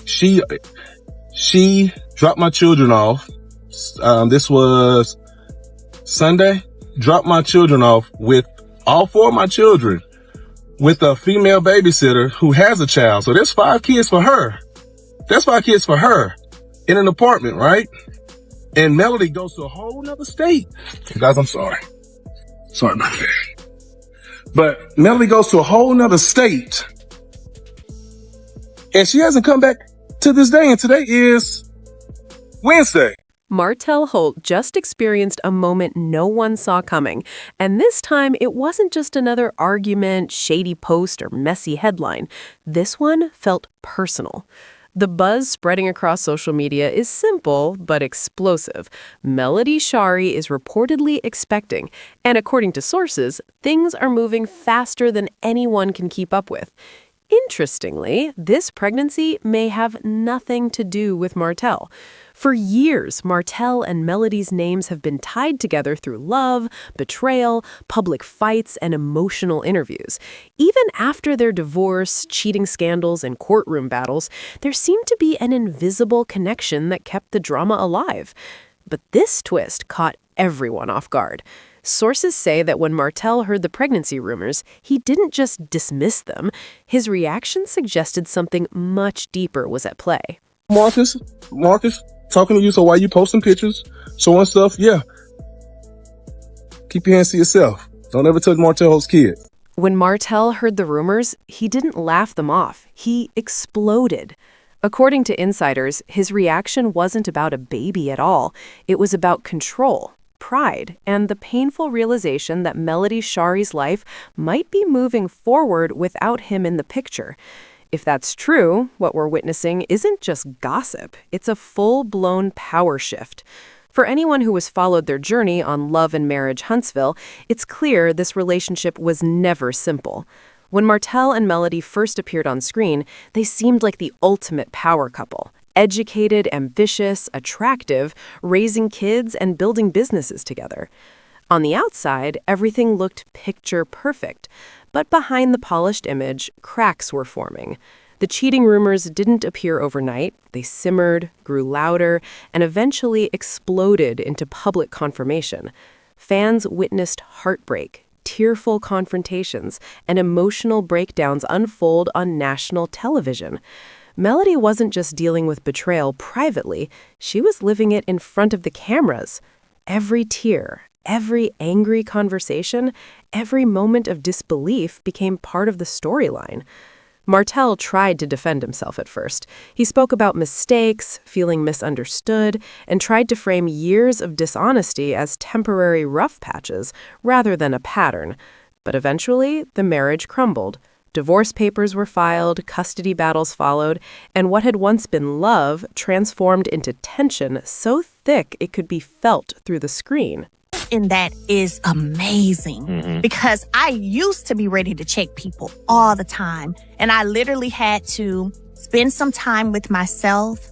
She she dropped my children off. This was Sunday. Dropped my children off with all 4 of my children with a female babysitter who has a child. So there's 5 kids for her. That's 5 kids for her in an apartment, right? And Melody goes to a whole nother state. Guys, I'm sorry. Sorry about that. But Melody goes to a whole nother state. And she hasn't come back to this day. And today is Wednesday. Martell Holt just experienced a moment no one saw coming. And this time, it wasn't just another argument, shady post, or messy headline. This one felt personal. The buzz spreading across social media is simple but explosive. Melody Shari is reportedly expecting, and according to sources, things are moving faster than anyone can keep up with. Interestingly, this pregnancy may have nothing to do with Martell. For years, Martell and Melody's names have been tied together through love, betrayal, public fights, and emotional interviews. Even after their divorce, cheating scandals, and courtroom battles, there seemed to be an invisible connection that kept the drama alive. But this twist caught everyone off guard. Sources say that when Martell heard the pregnancy rumors, he didn't just dismiss them. His reaction suggested something much deeper was at play. Marcus, talking to you, so why you posting pictures, showing stuff? Yeah. Keep your hands to yourself. Don't ever touch Martell Holt's kid. When Martell heard the rumors, he didn't laugh them off. He exploded. According to insiders, his reaction wasn't about a baby at all. It was about control, pride, and the painful realization that Melody Shari's life might be moving forward without him in the picture. If that's true, what we're witnessing isn't just gossip. It's a full-blown power shift. For anyone who has followed their journey on Love and Marriage Huntsville, it's clear this relationship was never simple. When Martell and Melody first appeared on screen, they seemed like the ultimate power couple. Educated, ambitious, attractive, raising kids and building businesses together. On the outside, everything looked picture perfect. But behind the polished image, cracks were forming. The cheating rumors didn't appear overnight. They simmered, grew louder, and eventually exploded into public confirmation. Fans witnessed heartbreak, tearful confrontations, and emotional breakdowns unfold on national television. Melody wasn't just dealing with betrayal privately, she was living it in front of the cameras. Every tear, every angry conversation, every moment of disbelief became part of the storyline. Martell tried to defend himself at first. He spoke about mistakes, feeling misunderstood, and tried to frame years of dishonesty as temporary rough patches rather than a pattern. But eventually, the marriage crumbled. Divorce papers were filed, custody battles followed, and what had once been love transformed into tension so thick it could be felt through the screen. And that is amazing because I used to be ready to check people all the time. And I literally had to spend some time with myself,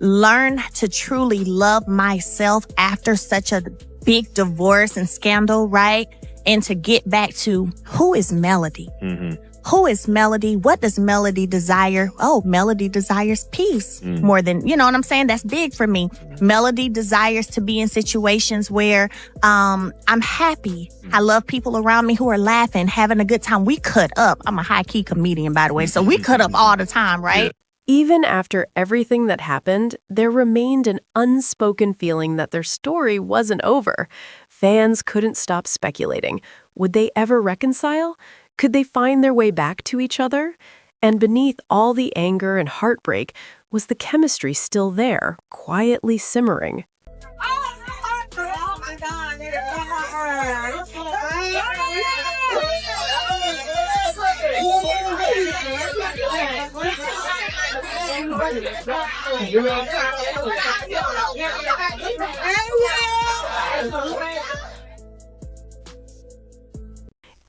learn to truly love myself after such a big divorce and scandal, right? And to get back to who is Melody? Who is Melody? What does Melody desire? Oh, Melody desires peace more than, you know what I'm saying? That's big for me. Melody desires to be in situations where I'm happy. I love people around me who are laughing, having a good time. We cut up. I'm a high-key comedian, by the way, so we cut up all the time, right? Even after everything that happened, there remained an unspoken feeling that their story wasn't over. Fans couldn't stop speculating. Would they ever reconcile? Could they find their way back to each other? And beneath all the anger and heartbreak, was the chemistry still there, quietly simmering? Oh my God.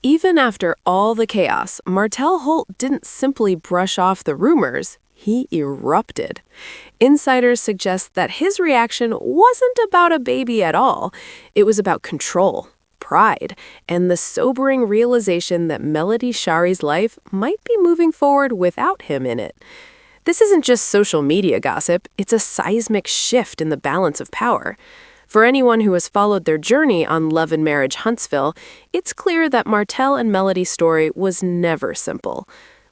Even after all the chaos, Martell Holt didn't simply brush off the rumors. He erupted. Insiders suggest that his reaction wasn't about a baby at all. It was about control, pride, and the sobering realization that Melody Shari's life might be moving forward without him in it. This isn't just social media gossip, it's a seismic shift in the balance of power. For anyone who has followed their journey on Love and Marriage Huntsville, it's clear that Martell and Melody's story was never simple.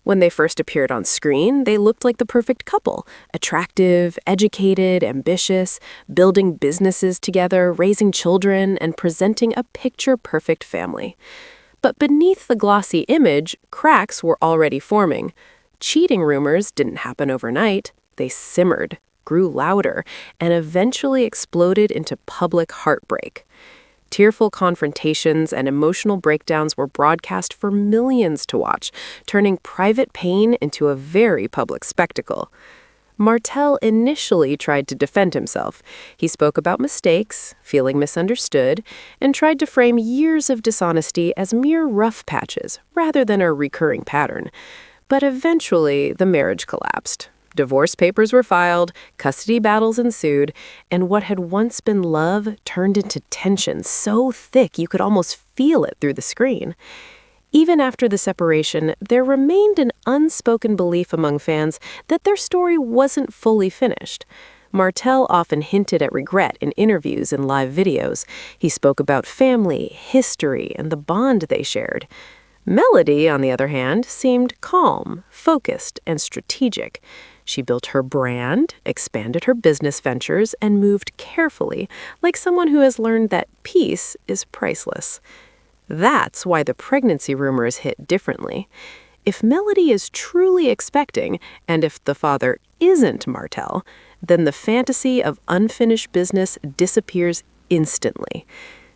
When they first appeared on screen, they looked like the perfect couple, attractive, educated, ambitious, building businesses together, raising children, and presenting a picture-perfect family. But beneath the glossy image, cracks were already forming. Cheating rumors didn't happen overnight. They simmered, grew louder, and eventually exploded into public heartbreak. Tearful confrontations and emotional breakdowns were broadcast for millions to watch, turning private pain into a very public spectacle. Martell initially tried to defend himself. He spoke about mistakes, feeling misunderstood, and tried to frame years of dishonesty as mere rough patches rather than a recurring pattern. But eventually, the marriage collapsed. Divorce papers were filed, custody battles ensued, and what had once been love turned into tension so thick you could almost feel it through the screen. Even after the separation, there remained an unspoken belief among fans that their story wasn't fully finished. Martell often hinted at regret in interviews and live videos. He spoke about family, history, and the bond they shared. Melody, on the other hand, seemed calm, focused, and strategic. She built her brand, expanded her business ventures, and moved carefully, like someone who has learned that peace is priceless. That's why the pregnancy rumors hit differently. If Melody is truly expecting, and if the father isn't Martell, then the fantasy of unfinished business disappears instantly.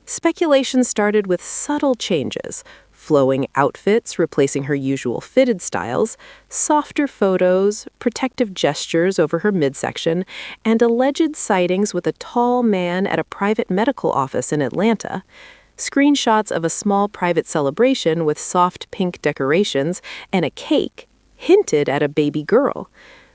Speculation started with subtle changes, flowing outfits replacing her usual fitted styles, softer photos, protective gestures over her midsection, and alleged sightings with a tall man at a private medical office in Atlanta. Screenshots of a small private celebration with soft pink decorations and a cake hinted at a baby girl.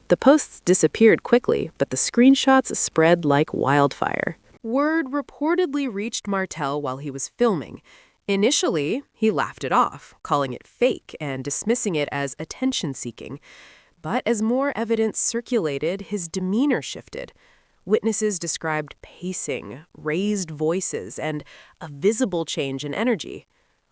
The posts disappeared quickly, but the screenshots spread like wildfire. Word reportedly reached Martell while he was filming. Initially, he laughed it off, calling it fake and dismissing it as attention-seeking. But as more evidence circulated, his demeanor shifted. Witnesses described pacing, raised voices, and a visible change in energy.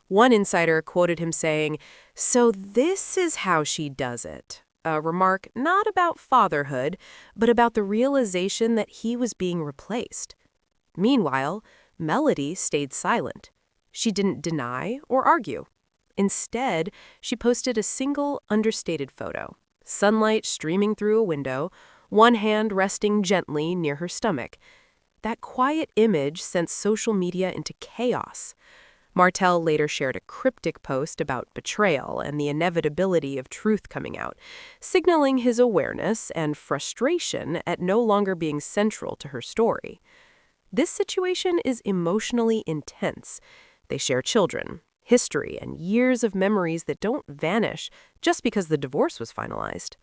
One insider quoted him saying, "So this is how she does it." A remark not about fatherhood, but about the realization that he was being replaced. Meanwhile, Melody stayed silent. She didn't deny or argue. Instead, she posted a single, understated photo. Sunlight streaming through a window, one hand resting gently near her stomach. That quiet image sent social media into chaos. Martell later shared a cryptic post about betrayal and the inevitability of truth coming out, signaling his awareness and frustration at no longer being central to her story. This situation is emotionally intense. They share children, history, and years of memories that don't vanish just because the divorce was finalized.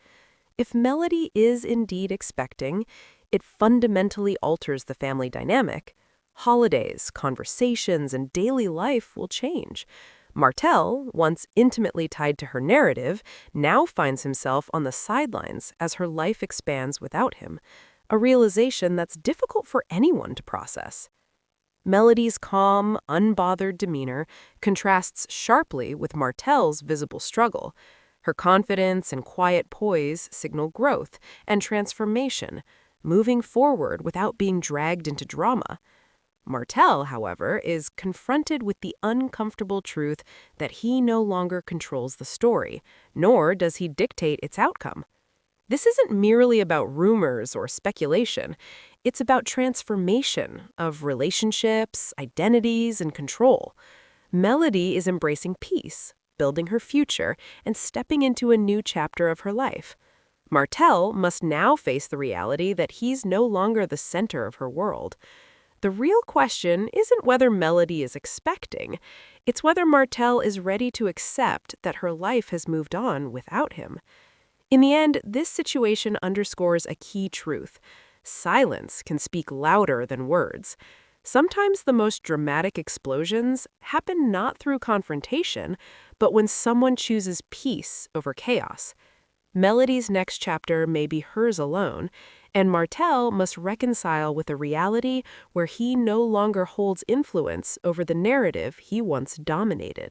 If Melody is indeed expecting, it fundamentally alters the family dynamic. Holidays, conversations, and daily life will change. Martell, once intimately tied to her narrative, now finds himself on the sidelines as her life expands without him, a realization that's difficult for anyone to process. Melody's calm, unbothered demeanor contrasts sharply with Martell's visible struggle. Her confidence and quiet poise signal growth and transformation, moving forward without being dragged into drama. Martell, however, is confronted with the uncomfortable truth that he no longer controls the story, nor does he dictate its outcome. This isn't merely about rumors or speculation. It's about transformation of relationships, identities, and control. Melody is embracing peace, building her future, and stepping into a new chapter of her life. Martell must now face the reality that he's no longer the center of her world. The real question isn't whether Melody is expecting. It's whether Martell is ready to accept that her life has moved on without him. In the end, this situation underscores a key truth. Silence can speak louder than words. Sometimes the most dramatic explosions happen not through confrontation, but when someone chooses peace over chaos. Melody's next chapter may be hers alone, and Martell must reconcile with a reality where he no longer holds influence over the narrative he once dominated.